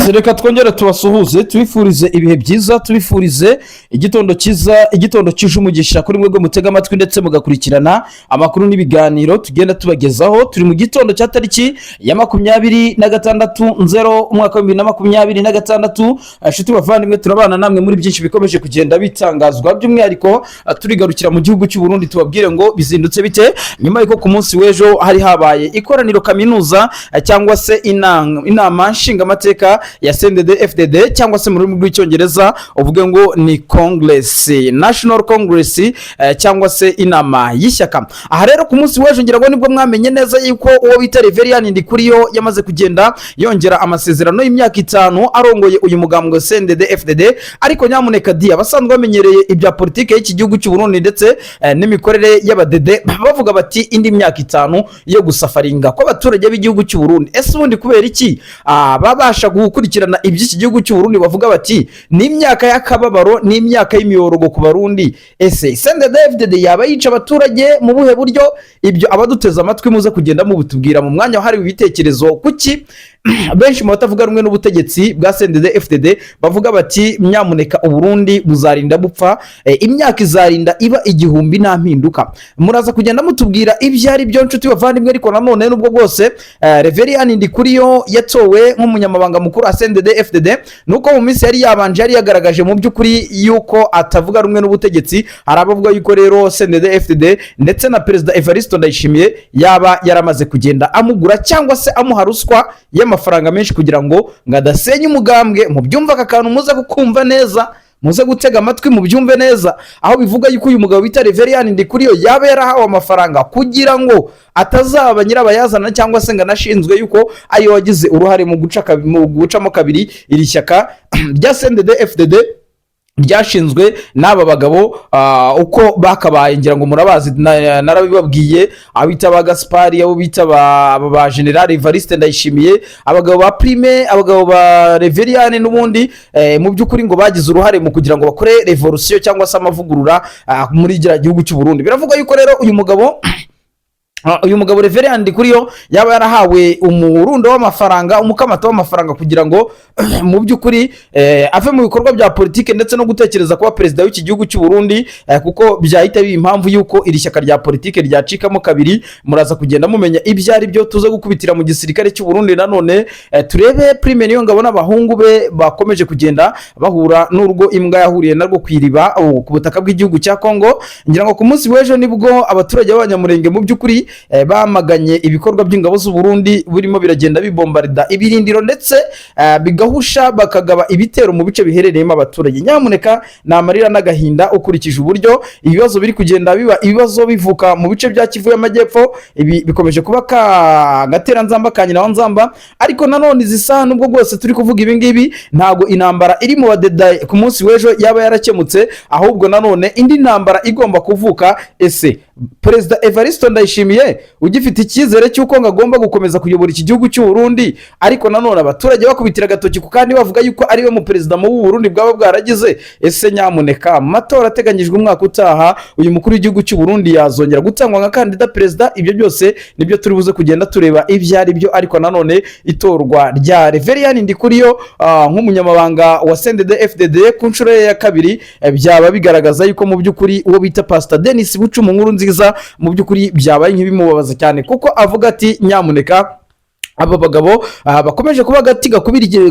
Yes, reka twongere tubasuhuze tubifurize ibihe byiza, tubifurize igitondo cyiza, igitondo cyuje umugisha kuri mwebwe mutega amatwi ndetse mugakurikirana amakuru n'ibiganiro tugenda tubagezaho. Turi mu gitondo cya tariki ya 26/0 umwaka wa 2026. Inshuti bavandimwe, turabana namwe muri byinshi bikomeje kugenda bitangazwa, by'umwihariko turigarukira mu gihugu cy'u Burundi tubabwire ngo bizindutse bite nyuma y'uko ku munsi w'ejo hari habaye ikoraniro kaminuza cyangwa se inama nshingamateka ya CNDD-FDD cyangwa se mu rurimi rw'icyongereza uvuge ngo ni Congress, National Congress cyangwa se inama y'ishyaka. Aha rero ku munsi w'ejo ngira ngo nibwo mwamenye neza yuko uwo bita Reverien Ndikuriyo yamaze kugenda yongera amasezerano y'imyaka 5 arongoye uyu mugambwe CNDD-FDD. Ariko nyamuneka di abasanzwe bamenyereye ibya politike y'iki gihugu cy'u Burundi ndetse n'imikorere y'abadede bavuga bati indi myaka 5 yo gusafaringa kw'abaturage b'igihugu cy'u Burundi. Ese ubundi kubera iki babasha gukurikirana iby'iki gihugu cy'u Burundi bavuga bati ni imyaka y'akababaro, ni imyaka y'imiyorogo ku Barundi? Ese CNDD-FDD yaba yica abaturage mu buhe buryo? Ibyo abaduteza amatwi muze kugenda mu butubwira mu mwanya wahariwe ibitekerezo. Kuki benshi mu batavuga rumwe n'ubutegetsi bwa CNDD-FDD bavuga bati nyamuneka u Burundi buzarinda bupfa, imyaka izarinda iba igihumbi nta mpinduka? Muraza kugenda mutubwira ibyo ari byo nshuti bavandimwe. Ariko nanone nubwo bwose Reverien Ndikuriyo yatowe nk'umunyamabanga mukuru wa CNDD-FDD, nuko mu minsi yari yabanje yari yagaragaje mu by'ukuri yuko atavuga rumwe n'ubutegetsi. Hari abavuga yuko rero CNDD-FDD ndetse na Perezida Evariste Ndayishimiye yaba yaramaze kugenda amugura cyangwa se amuha ruswa y'amafaranga menshi kugira ngo ngadasenye umugambwe. Mu byumva aka kantu muze kukumva neza, muze gutega amatwi mu byumve neza, aho bivuga yuko uyu mugabo bita Reverien Ndikuriyo yaba yarahawe amafaranga kugira ngo atazaba nyirabayazana cyangwa se nganashinzwe yuko ayo wagize uruhare mu gucamo kabiri iri shyaka rya CNDD-FDD ryashinzwe n'aba bagabo uko bakabaye. Ngira ngo murabazi, narabibabwiye, abita ba Gaspari, abo bita ba General Evariste Ndayishimiye, abagabo ba Prime, abagabo ba Reverien n'ubundi mu by'ukuri ngo bagize uruhare mu kugira ngo bakore revolution cyangwa se amavugurura muri gihugu cy'u Burundi. Biravuga yuko rero uyu mugabo Reverien Ndikuriyo yaba yarahawe umurundo w'amafaranga, umukamato w'amafaranga kugira ngo mu by'ukuri ave mu bikorwa bya politike ndetse no gutekereza kuba perezida w'iki gihugu cy'u Burundi, kuko byahita biba impamvu yuko iri shyaka rya politike ryacikamo kabiri. Muraza kugenda mumenya ibyo ari byo. Tuze gukubitira mu gisirikare cy'u Burundi nanone turebe Prime Niyongabo n'abahungu be bakomeje kugenda bahura n'urwo imbwa yahuriye narwo kwiriba ku butaka bw'igihugu cya Kongo. Ngira ngo ku munsi w'ejo nibwo abaturage b'abanyamurenge mu by'ukuri bamaganye ibikorwa by'ingabo z'u Burundi burimo biragenda bibombarida ibirindiro ndetse bigahusha bakagaba ibitero mu bice biherereyemo abaturage. Nyamuneka namarira n'agahinda ukurikije uburyo ibibazo biri kugenda biba ibibazo bivuka mu bice bya Kivu y'Amajyepfo. Ibi bikomeje kuba gatera nzamba kanyina nzamba. Ariko nanone zisa nubwo bwose turi kuvuga ibi ngibi, ntago intambara iri mu badeda ku munsi w'ejo yaba yarakemutse, ahubwo nanone indi ntambara igomba kuvuka. Ese Perezida Evariste Ndayishimiye ugifite icyizere cy'uko ngagomba gukomeza kuyobora iki gihugu cy'u Burundi? Ariko nanone abaturage bakubitira agatoki ku kandi bavuga yuko ari we mu perezida mu Burundi bwaba bwaragize. Ese nyamuneka amatora ateganyijwe umwaka utaha, uyu mukuru w'igihugu cy'u Burundi yazongera gutangwa nka kandida perezida? Ibyo byose nibyo turi buze kugenda tureba ibyo ari byo. Ariko nanone itorwa rya Reverien Ndikuriyo nk'umunyamabanga wa CNDD-FDD ku nshuro ya kabiri byaba bigaragaza yuko mu by'ukuri uwo bita Pastor Denis Bucumu nkuru nziza mu by'ukuri byabaye nk'ibimubabaza cyane, kuko avuga ati nyamuneka aba bagabo bakomeje kuba agati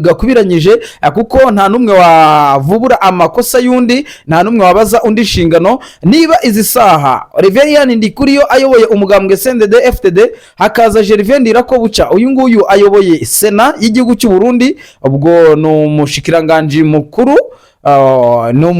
gakubiranyije, kuko nta numwe wavubura amakosa y'undi, nta numwe wabaza undi inshingano. Niba izi saha Reverien Ndikuriyo ayoboye umugambwe CNDD-FDD, hakaza Gervais Ndirakobuca uyu nguyu ayoboye Sena y'igihugu cy'u Burundi, ubwo no mushikiranganje mukuru no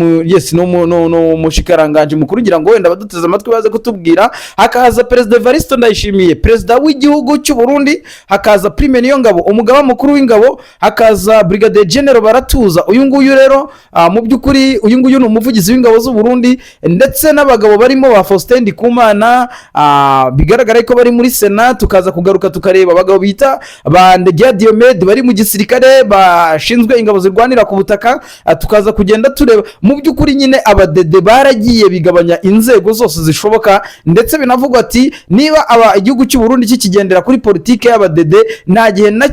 mushikaranganji mukuru, ngira ngo wenda baduteze amatwi baze kutubwira. Hakaza Perezida Evariste Ndayishimiye, perezida w'igihugu cy'u Burundi, hakaza Prime Niyongabo umugaba mukuru w'ingabo, hakaza Brigadier General Baratuza. Uyu nguyu rero mu by'ukuri uyu nguyu ni umuvugizi w'ingabo z'u Burundi, ndetse n'abagabo barimo ba Faustin Ndikumana bigaragara ko bari muri Sena. Tukaza kugaruka tukareba abagabo bita ba Ndegia Diomede bari mu gisirikare bashinzwe ingabo zirwanira ku butaka. Tukaza kugenda tureba mu by'ukuri nyine abadede baragiye bigabanya inzego zose zishoboka, ndetse binavugwa ati niba igihugu cy'u Burundi kikigendera kuri politike y'abadede nta gihe na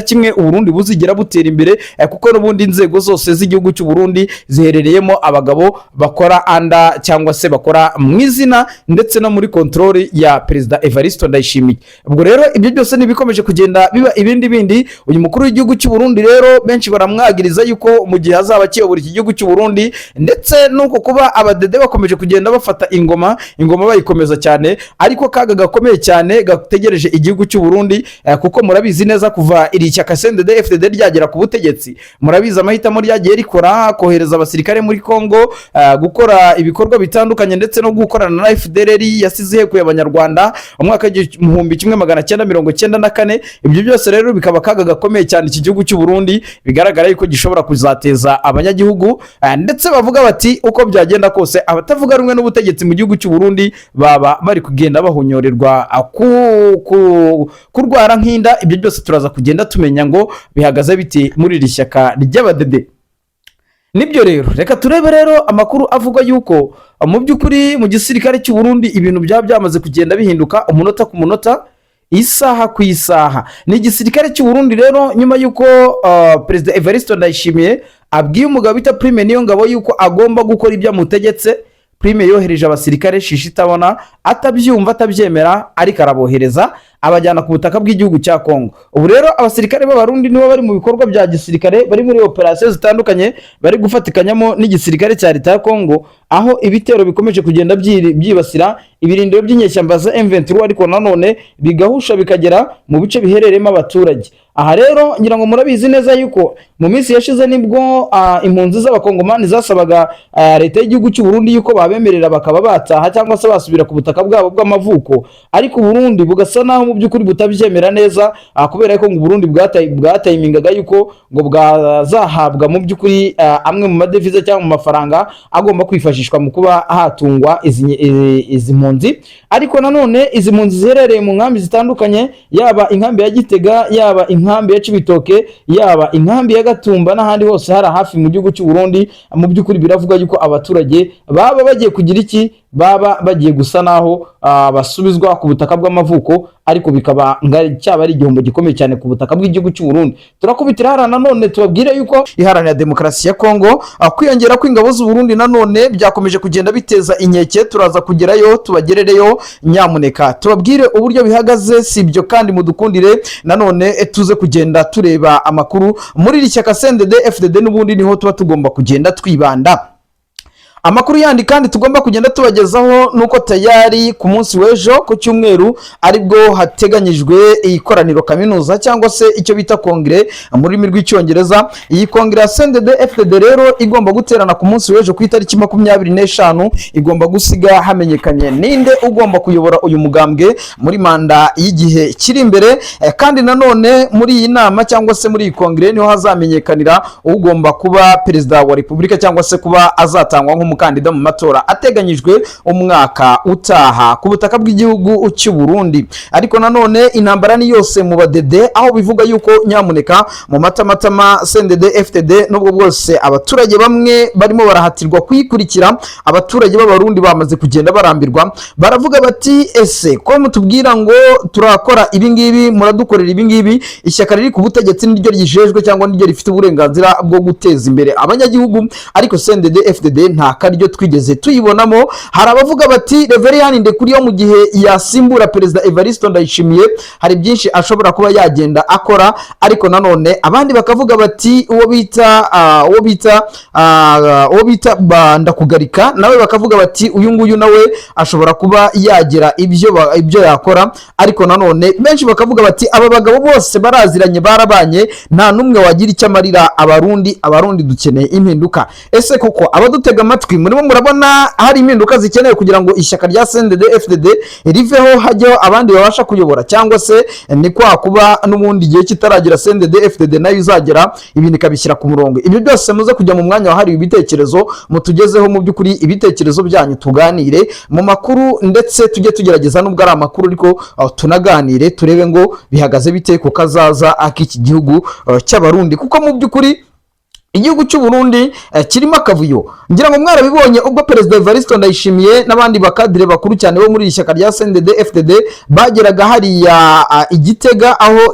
kimwe u Burundi buzigera butera imbere, kuko n'ubundi inzego zose z'igihugu cy'u Burundi ziherereyemo abagabo bakora anda cyangwa se bakora mu izina ndetse no muri kontroli ya Perezida Evariste Ndayishimiye. Ubwo rero ibyo byose nibikomeje kugenda biba ibindi uyu mukuru w'igihugu cy'u Burundi rero benshi baramwagiriza yuko mu gihe azaba kiyobora iki gihugu cy'u Burundi ndetse nuko kuba abadede bakomeje kugenda bafata ingoma bayikomeza cyane, ariko kaga gakomeye cyane gategereje igihugu cy'u Burundi, kuko murabizi neza kuva iri shyaka CNDD-FDD ryagera ku butegetsi, murabizi amahitamo ryagiye rikora kohereza abasirikare muri Kongo, gukora ibikorwa bitandukanye ndetse no gukorana na FDLR yasize hekuye abanyarwanda mu mwaka w'igihumbi 1994. Ibyo byose rero bikaba kaga gakomeye cyane iki gihugu cy'u Burundi, bigaragara yuko gishobora kuzateza abanyagihugu, ndetse bavuga bati uko byagenda kose abatavuga rumwe n'ubutegetsi mu gihugu cy'u Burundi baba bari kugenda bahonyorerwa kurwara nk'inda. Ibyo byose turaza kugenda tumenya ngo bihagaze biti muri iri shyaka ry'abadede. Nibyo rero reka turebe rero amakuru avuga yuko mu by'ukuri mu gisirikare cy'u Burundi ibintu byamaze kugenda bihinduka umunota ku munota, isaha ku isaha. Ni igisirikare cy'u Burundi rero nyuma yuko Perezida Evariste Ndayishimiye abwiye umugabo bita Prime Niyongabo yuko agomba gukora ibyo amutegetse. Prime yohereje abasirikare shishi itabona, atabyumva atabyemera, ariko arabohereza abajyana ku butaka bw'igihugu cya Kongo. Ubu rero abasirikare b'abarundi nibo bari mu bikorwa bya gisirikare, bari muri operasiyo zitandukanye, bari gufatikanyamo n'igisirikare cya leta ya Kongo, aho ibitero bikomeje kugenda byibasira ibirindiro by'inyeshyamba za M23, ariko nanone bigahusha bikagera mu bice biherereyemo abaturage. Aha rero ngira ngo murabizi neza yuko mu minsi yashize nibwo impunzi z'abakongomani zasabaga leta y'igihugu cy'u Burundi yuko babemerera bakaba bataha cyangwa se basubira ku butaka bwabo bw'amavuko, ariko Burundi bugasa naho mu by'ukuri butabyemera neza, kubera ko ngo Burundi bwatayimingaga yuko ngo bwazahabwa mu by'ukuri amwe mu madevize cyangwa mu mafaranga agomba kwifashishwa mu kuba hatungwa izi mpunzi. Ariko nanone izi mpunzi ziherereye mu nkambi zitandukanye, yaba inkambi ya Gitega, yaba inkambi ya Cibitoke, yaba inkambi ya Gatumba n'ahandi hose hari hafi mu gihugu cy'u Burundi, mu by'ukuri biravuga yuko abaturage baba bagiye kugira iki, baba bagiye gusa naho basubizwa ku butaka bw'amavuko, ariko bikaba cyaba ari igihombo gikomeye cyane ku butaka bw'igihugu cy'u Burundi. Turakubitira harana none tubabwire yuko iharanira demokarasi ya Kongo kwiyongera kw'ingabo z'u Burundi nanone byakomeje kugenda biteza inkeke. Turaza kugerayo tubagerereyo, nyamuneka tubabwire uburyo bihagaze. Si ibyo kandi mudukundire nanone tuze kugenda tureba amakuru muri iri shyaka CNDD-FDD, n'ubundi niho tuba tugomba kugenda twibanda. Amakuru yandi kandi tugomba kugenda tubagezaho nuko tayari ku munsi w'ejo ku cyumweru aribwo hateganyijwe ikoraniro kaminuza cyangwa se icyo bita kongere mu rurimi rw'icyongereza. Iyi kongere ya CNDD-FDD rero igomba guterana ku munsi w'ejo ku itariki 25 igomba gusiga hamenyekanye ninde ugomba kuyobora uyu mugambwe muri manda y'igihe kiri imbere, kandi nanone muri iyi nama cyangwa se muri iyi kongere niho hazamenyekanira ugomba kuba perezida wa repubulika cyangwa se kuba azatangwa nk'umukandida mu matora ateganyijwe umwaka utaha ku butaka bw'igihugu cy'u Burundi. Ariko nanone intambara ni yose mu badede, aho bivuga yuko nyamuneka mu matamatama CNDD-FDD nubwo bwose abaturage bamwe barimo barahatirwa kuyikurikira, abaturage b'abarundi bamaze kugenda barambirwa, baravuga bati ese ko mutubwira ngo turakora ibingibi muradukorera ibingibi, ishyaka riri ku butegetsi niryo ryijejwe cyangwa niryo rifite uburenganzira bwo guteza imbere abanyagihugu, ariko CNDD-FDD nta karyo twigeze tuyibonamo. Hari abavuga bati Reverien Ndekuriyo mu gihe yasimbura Perezida Evariste Ndayishimiye hari byinshi ashobora kuba yagenda akora, ariko nanone abandi bakavuga bati uwo bita Bandakugarika nawe bakavuga bati uyu nguyu nawe ashobora kuba yagira ibyo yakora, ariko nanone benshi bakavuga bati aba bagabo bose baraziranye barabanye nta numwe wagira icyo amarira abarundi dukeneye impinduka. Ese koko abadutega amatwi murimo murabona hari impinduka zikenewe kugira ngo ishyaka rya CNDD-FDD riveho hajyeho abandi babasha kuyobora, cyangwa se ni kwa kuba n'ubundi gihe kitaragira CNDD-FDD nayo izagera ibintu ikabishyira ku murongo? Ibyo byose muze kujya mu mwanya wahariwe ibitekerezo, mutugezeho mu by'ukuri ibitekerezo byanyu, tuganire mu makuru ndetse tujye tugerageza nubwo ari amakuru ariko tunaganire turebe ngo bihagaze bite ku kazaza ak'iki gihugu cy'abarundi, kuko mu by'ukuri igihugu cy'u Burundi kirimo akavuyo. Ngira ngo mwarabibonye ubwo Perezida Evariste Ndayishimiye n'abandi bakadire bakuru cyane bo muri ishyaka rya CNDD-FDD bageraga hariya Igitega aho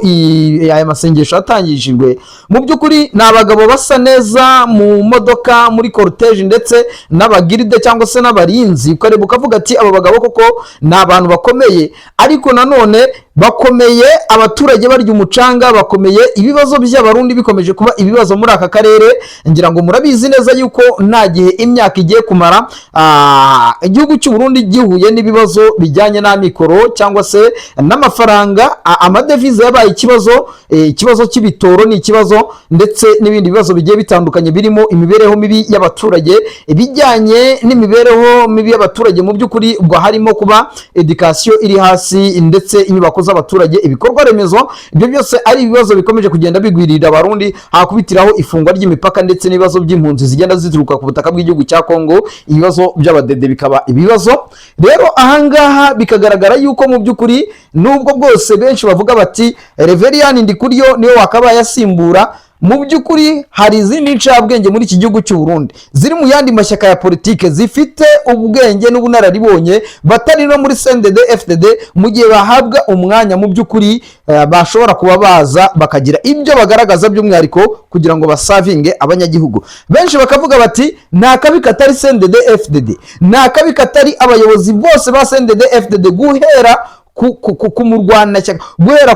aya masengesho atangishijwe. Mu by'ukuri ni abagabo basa neza mu modoka muri cortege ndetse n'abagiride cyangwa se n'abarinzi, ukareba ukavuga ati aba bagabo koko ni abantu bakomeye, ariko nanone bakomeye abaturage barya umucanga, bakomeye ibibazo by'abarundi bikomeje kuba ibibazo muri aka karere. Ngira ngo murabizi neza yuko nta gihe imyaka igiye kumara igihugu cy'u Burundi gihuye n'ibibazo bijyanye n'amikoro cyangwa se n'amafaranga, amadevize yabaye ikibazo cy'ibitoro ni ikibazo, ndetse n'ibindi bibazo bigiye bitandukanye birimo imibereho mibi y'abaturage, ibijyanye n'imibereho mibi y'abaturage mu by'ukuri ubwo harimo kuba education iri hasi ndetse inyubako z'abaturage, ibikorwa remezo, ibyo byose ari ibibazo bikomeje kugenda bigwirira abarundi, hakubitiraho ifungwa ry'imipaka ndetse n'ibibazo by'impunzi zigenda zituruka ku butaka bw'igihugu cya Kongo, ibibazo by'abadede bikaba ibibazo. Rero ahangaha bikagaragara yuko mu by'ukuri nubwo bwose benshi bavuga bati Reverien Ndikuriyo niwe wakabaye asimbura, mu by'ukuri hari izindi ncabwenge muri iki gihugu cy'u Burundi ziri mu yandi mashyaka ya politike zifite ubwenge n'ubunararibonye batari no muri CNDD-FDD, mu gihe bahabwa umwanya mu by'ukuri bashobora kuba baza bakagira ibyo bagaragaza by'umwihariko kugira ngo basavinge abanyagihugu. Benshi bakavuga bati nta kabi katari CNDD-FDD, nta kabi katari abayobozi bose ba CNDD-FDD guhera ku murwana cyangwa guhera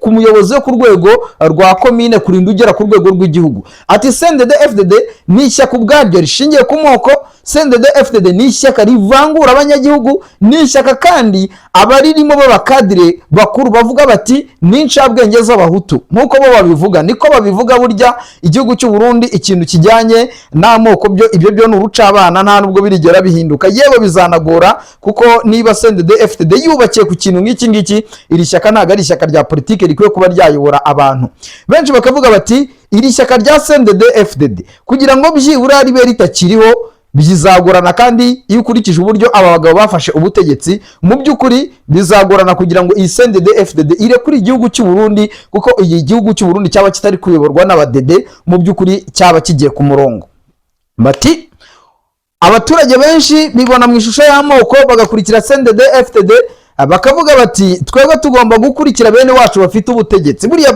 ku muyobozi wo ku rwego rwa komine kurinda ugera ku rwego rw'igihugu. Ati CNDD-FDD ni ishyaka ubwaryo rishingiye ku moko, CNDD-FDD ni ishyaka rivangura abanyagihugu, ni ishyaka kandi abaririmo b'abakadire bakuru bavuga bati ni incabwenge z'abahutu. Nk'uko bo babivuga niko babivuga, burya igihugu cy'u Burundi ikintu kijyanye n'amoko ibyo ni urucabana, nta nubwo birigera bihinduka, yewe bizanagora, kuko niba CNDD-FDD yubakiye ku kintu nk'iki ngiki, iri shyaka ntabwo ari ishyaka rya politike rikwiye kuba ryayobora abantu. Benshi bakavuga bati iri shyaka rya CNDD-FDD kugira ngo byibura ribe ritakiriho bizagorana, kandi iyo ukurikije uburyo aba bagabo bafashe ubutegetsi mu by'ukuri bizagorana kugira ngo iyi CNDD-FDD ire kuri igihugu cy'u Burundi, kuko iyi gihugu cy'u Burundi cyaba kitari kuyoborwa n'abadede, mu by'ukuri cyaba kigiye ku murongo. Bati abaturage benshi bibona mu ishusho y'amoko bagakurikira CNDD-FDD, bakavuga bati twebwe tugomba gukurikira bene wacu bafite ubutegetsi. Buriya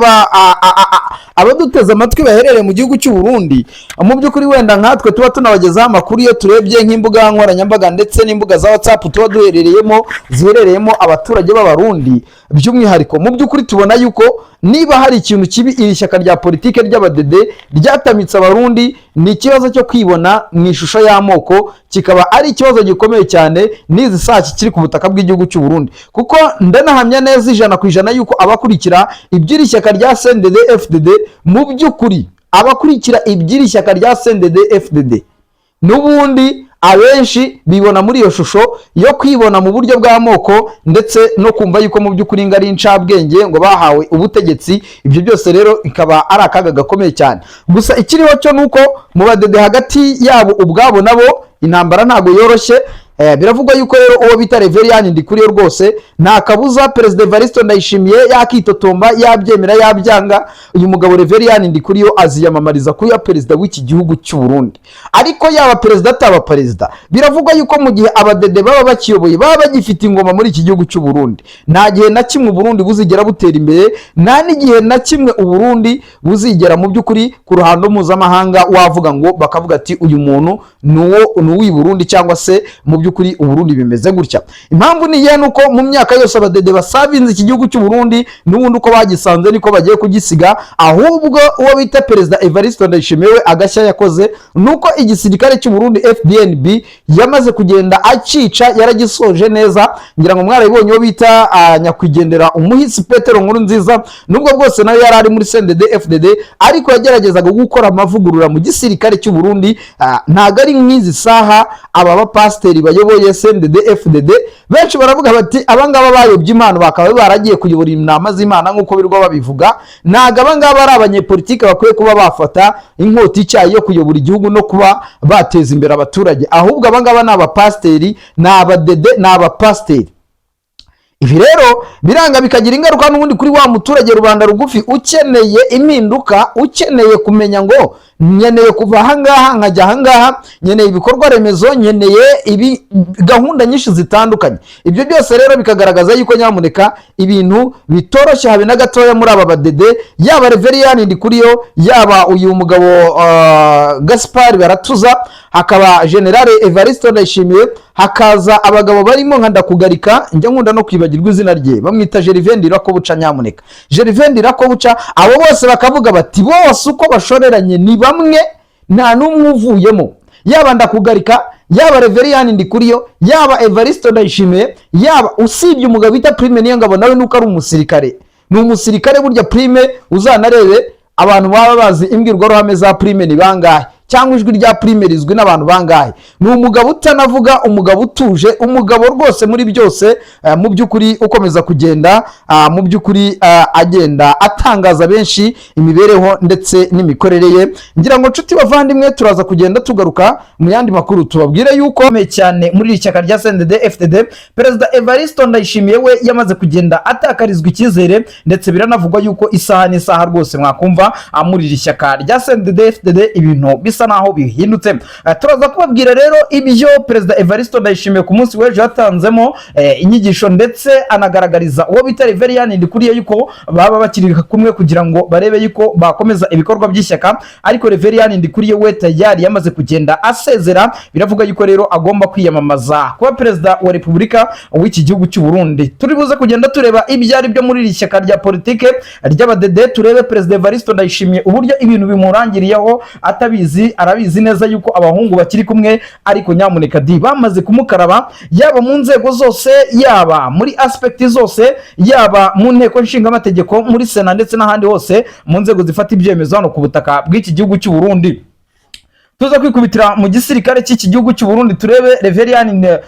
abaduteze amatwi baherereye mu gihugu cy'u Burundi, mu by'ukuri wenda nkatwe tuba tunabagezaho amakuru iyo turebye nk'imbuga nkoranyambaga ndetse n'imbuga za WhatsApp tuba ziherereyemo abaturage b'abarundi by'umwihariko, mu by'ukuri tubona yuko niba hari ikintu kibi iri shyaka rya politike ry'abadede ryatamitse abarundi, ni ikibazo cyo kwibona mu ishusho y'amoko, kikaba ari ikibazo gikomeye cyane n'izi saa kiri ku butaka bw'igihugu cy'u Burundi, kuko ndanahamya neza 100% yuko abakurikira iby'iri shyaka rya CNDD-FDD, mu by'ukuri abakurikira iby'iri shyaka rya CNDD-FDD n'ubundi abenshi bibona muri iyo shusho yo kwibona mu buryo bw'amoko, ndetse no kumva yuko mu by'ukuri ngari incabwenge ngo bahawe ubutegetsi. Ibyo byose rero ikaba ari akaga gakomeye cyane. Gusa ikiriho cyo nuko mu badede hagati yabo ubwabo nabo intambara ntago yoroshye. Biravugwa yuko rero uwo bita Reverien Ndikuriyo rwose nta kabuza Perezida Evariste Ndayishimiye yakitotomba yabyemera yabyanga, uyu mugabo Reverien Ndikuriyo aziyamamariza kuba perezida w'iki gihugu cy'u Burundi. Ariko yaba perezida ataba perezida, biravugwa yuko mu gihe abadede baba bakiyoboye baba bagifite ingoma muri iki gihugu cy'u Burundi, nta gihe na kimwe Burundi buzigera butera imbere, nta n'igihe na kimwe Burundi buzigera mu by'ukuri ku ruhando mpuzamahanga wavuga ngo bakavuga ati uyu muntu n'uw'i Burundi cyangwa se mu by'ukuri Uburundi bimeze gutya. Impamvu ni ye nuko mu myaka yose abadede basavinze iki gihugu cy'u Burundi n'ubundi uko bagisanze niko bagiye kugisiga, ahubwo uwo bita Perezida Evariste Ndayishimiye we agashya yakoze nuko igisirikare cy'u Burundi FDNB yamaze kugenda akica, yaragisoje neza. Ngira ngo mwarabibonye uwo bita nyakwigendera umuhisi Petero Nkurunziza, nubwo bwose nawe yari ari muri CNDD-FDD, ariko yageragezaga gukora amavugurura mu gisirikare cy'u Burundi. Ntago ari nk'izi saha aba bapasiteri bayoboye CNDD-FDD benshi baravuga bati abangaba bayobye Imana bakaba baragiye kuyobora inama z'Imana nk'uko birwa babivuga. Ntago abangaba ari abanyepolitike bakwiye kuba bafata inkota icyayi yo kuyobora igihugu no kuba bateza imbere abaturage, ahubwo abangaba ni abapasiteri, ni abadede, ni abapasiteri. Ibi rero biranga bikagira ingaruka n'ubundi kuri wa muturage rubanda rugufi ukeneye impinduka, ukeneye kumenya ngo nkeneye kuva ahangaha nkajya ahangaha, nkeneye ibikorwa remezo, nkeneye gahunda nyinshi zitandukanye. Ibyo byose rero bikagaragaza yuko nyamuneka ibintu bitoroshye habe na gatoya muri aba badede, yaba Reverien Ndikuriyo, yaba uyu mugabo Gaspard Baratuza, hakaba General Evariste Ndayishimiye, hakaza abagabo barimo nka Ndakugarika, njya nkunda no kwibagirwa izina rye, bamwita Gervais Ndirakobuca. nyamuneka Gervais Ndirakobuca, abo bose bakavuga bati bose uko bashoreranye ni bamwe, nta n'umwe uvuyemo, yaba Ndakugarika, yaba Reverien Ndikuriyo, yaba Evariste Ndayishimiye, yaba usibye umugabo bita Prime Niyongabo, nawe nuko ari umusirikare, ni umusirikare burya Prime. Uzanarebe abantu baba bazi imbwirwaruhame za Prime ni bangahe, cyangwa ijwi rya Prime rizwi n'abantu bangahe. Ni umugabo utanavuga, umugabo utuje, umugabo rwose muri byose mu by'ukuri ukomeza kugenda mu by'ukuri agenda atangaza benshi imibereho ndetse n'imikorere ye. Ngira ngo nshuti bavandimwe, turaza kugenda tugaruka mu yandi makuru tubabwire yuko cyane muri iri shyaka rya CNDD-FDD Perezida Evariste Ndayishimiye we yamaze kugenda atakarizwa icyizere, ndetse biranavugwa yuko isaha n'isaha rwose mwakumva muri iri shyaka rya CNDD-FDD ibintu bisa naho bihindutse. Turaza kubabwira rero ibyo Perezida Evariste Ndayishimiye ku munsi w'ejo yatanzemo inyigisho, ndetse anagaragariza uwo bita Reverien Ndikuriyo yuko baba bakiri kumwe kugira ngo barebe yuko bakomeza ibikorwa by'ishyaka, ariko Reverien Ndikuriyo we tayari yamaze kugenda asezera. Biravuga yuko rero agomba kwiyamamaza kuba perezida wa Repubulika w'iki gihugu cy'u Burundi. Turi buze kugenda tureba ibyari byo muri iri shyaka rya politike ry'abadede, turebe Perezida Evariste Ndayishimiye uburyo ibintu bimurangiriyeho atabizi, arabizi neza yuko abahungu bakiri kumwe, ariko nyamuneka bamaze kumukaraba, yaba mu nzego zose, yaba muri aspect zose, yaba mu nteko nshingamategeko, muri Sena ndetse n'ahandi hose mu nzego zifata ibyemezo hano ku butaka bw'iki gihugu cy'u Burundi. Tuza kwikubitira mu gisirikare cy'iki gihugu cy'u Burundi, turebe Reverien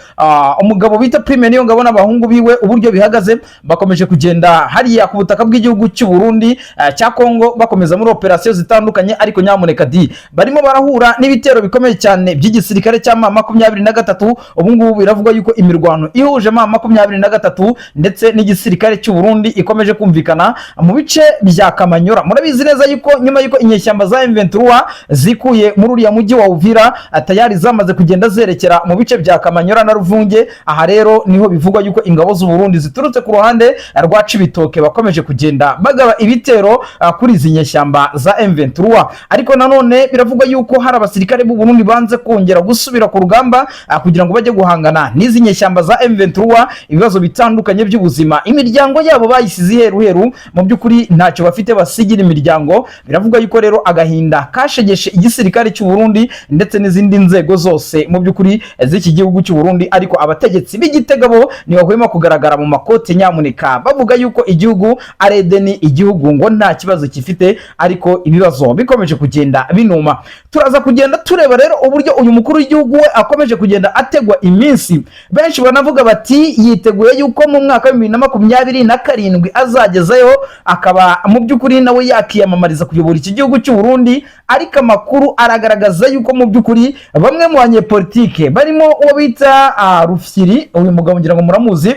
umugabo bita Prime Niyongabo n'abahungu biwe uburyo bihagaze. Bakomeje kugenda hariya ku butaka bw'igihugu cy'u Burundi cya Kongo, bakomeza muri operasiyo zitandukanye, ariko nyamuneka barimo barahura n'ibitero bikomeye cyane by'igisirikare cya M23. Ubu ngubu biravuga yuko imirwano ihuje M23 ndetse n'igisirikare cy'u Burundi ikomeje kumvikana mu bice bya Kamanyora. Murabizi neza yuko nyuma yuko inyeshyamba za M23 zikuye muri uriya mujyi wa Uvira, tayari zamaze kugenda zerekera mu bice bya Kamanyora na Ruvunge. Aha rero niho bivugwa yuko ingabo z'u Burundi ziturutse ku ruhande rwa Cibitoke bakomeje kugenda bagaba ibitero kuri izi nyeshyamba za M23, ariko nanone biravugwa yuko hari abasirikare b'u Burundi banze kongera gusubira ku rugamba kugira ngo bajye guhangana n'izi nyeshyamba za M23. Ibibazo bitandukanye by'ubuzima, imiryango yabo bayisize iheruheru, mu by'ukuri ntacyo bafite basigira imiryango. Biravugwa yuko rero agahinda kashegeshe igisirikare cy'u Burundi ndetse n'izindi nzego zose mu by'ukuri z'iki gihugu cy'u Burundi, ariko abategetsi b'Igitega bo ntibahwema kugaragara mu makote nyamuneka bavuga yuko igihugu ari Edeni, igihugu ngo nta kibazo kifite, ariko ibibazo bikomeje kugenda binuma. Turaza kugenda tureba rero uburyo uyu mukuru w'igihugu we akomeje kugenda ategwa iminsi. Benshi banavuga bati yiteguye yuko mu mwaka wa 2027 azagezayo, akaba mu by'ukuri nawe yakiyamamariza kuyobora iki gihugu cy'u Burundi, ariko amakuru aragaragaza yuko mu by'ukuri bamwe mu banyepolitike barimo uwo bita Rufyiri, uyu mugabo ngira ngo muramuzi,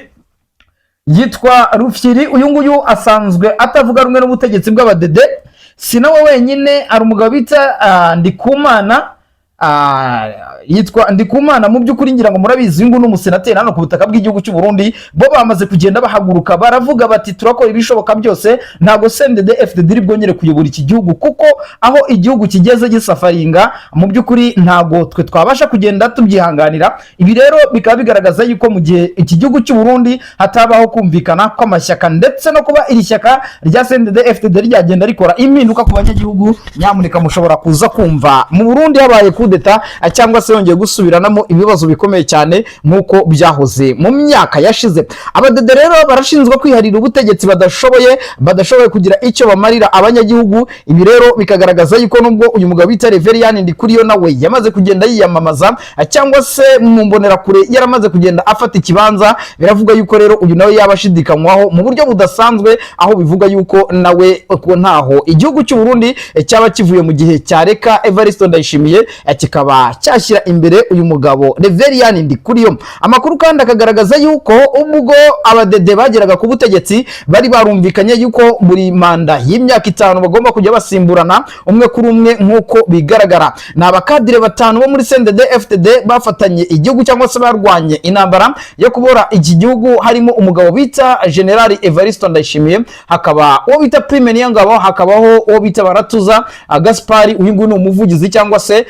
yitwa Rufyiri. Uyu nguyu asanzwe atavuga rumwe n'ubutegetsi bw'abadede, si nawe wenyine, ari umugabo bita Ndikumana, yitwa Ndikumana. Mu by'ukuri ngira ngo murabizi ngo n'umusenateri hano ku butaka bw'igihugu cy'u Burundi, bo bamaze kugenda bahaguruka baravuga bati turakora ibishoboka byose, ntago CNDD-FDD iri bwongere kuyobora iki gihugu, kuko aho igihugu kigeze gisafaringa mu by'ukuri ntago twe twabasha kugenda tubyihanganira. Ibi rero bikaba bigaragaza yuko mu gihe iki gihugu cy'u Burundi hatabaho kumvikana kw'amashyaka, ndetse no kuba iri shyaka rya CNDD-FDD ryagenda rikora impinduka ku banyagihugu, nyamuneka mushobora kuza kumva mu Burundi habaye kudeta, cyangwa se yongeye gusubiranamo ibibazo bikomeye cyane nk'uko byahoze mu myaka yashize. Abadede rero barashinzwe kwiharira ubutegetsi badashoboye kugira icyo bamarira abanyagihugu. Ibi rero bikagaragaza yuko nubwo uyu mugabo bita Reverien Ndikuriyo nawe yamaze kugenda yiyamamaza, cyangwa se mu mbonerakure yaramaze kugenda afata ikibanza, biravuga yuko rero uyu nawe yabashidikanywaho mu buryo budasanzwe, aho bivuga yuko nawe ko ntaho igihugu cy'u Burundi cyaba kivuye mu gihe cyareka Evariste Ndayishimiye kikaba cyashyira imbere uyu mugabo Reverien Ndikuriyo. Amakuru kandi akagaragaza yuko ubwo abadede bageraga ku butegetsi bari barumvikanye yuko buri manda y'imyaka 5 bagomba kujya basimburana umwe kuri umwe nk'uko bigaragara. Ni abakadire 5 bo muri CNDD FDD bafatanye igihugu cyangwa se barwanye intambara yo kubora iki gihugu, harimo umugabo bita General Evariste Ndayishimiye, hakaba uwo bita Prime Niyongabo, hakabaho uwo bita Baratuza Gaspard. Uyu nguyu ni umuvugizi cyangwa se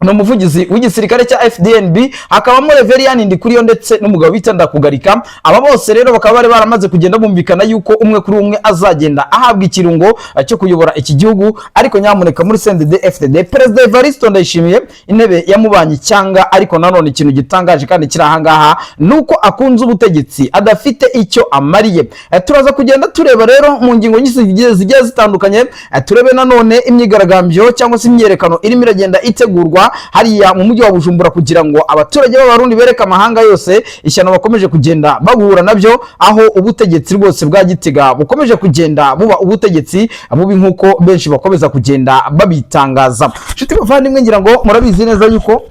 no muvugizi w'igisirikare cya FDNB, hakabamo Reverien Ndikuriyo ndetse n'umugabo bita Ndakugarika. Aba bose rero bakaba bari baramaze kugenda bumvikana yuko umwe kuri umwe azagenda ahabwa ikirungo cyo kuyobora iki gihugu. Ariko nyamuneka muri CNDD FDD Perezida Evariste Ndayishimiye intebe yamubanye cyanga, ariko nanone ikintu gitangaje kandi kiri ahangaha nuko akunze ubutegetsi adafite icyo amariye. Turaza kugenda tureba rero mu ngingo nyinshi zigiye zitandukanye, turebe nanone imyigaragambyo cyangwa se imyerekano irimo iragenda itegurwa hariya mu mujyi wa Bujumbura kugira ngo abaturage b'abarundi bereka amahanga yose ishyano bakomeje kugenda bahura nabyo, aho ubutegetsi rwose bwa Gitega bukomeje kugenda buba ubutegetsi bubi nk'uko benshi bakomeza kugenda babitangaza. Nshuti bavandimwe, ngira ngo murabizi neza yuko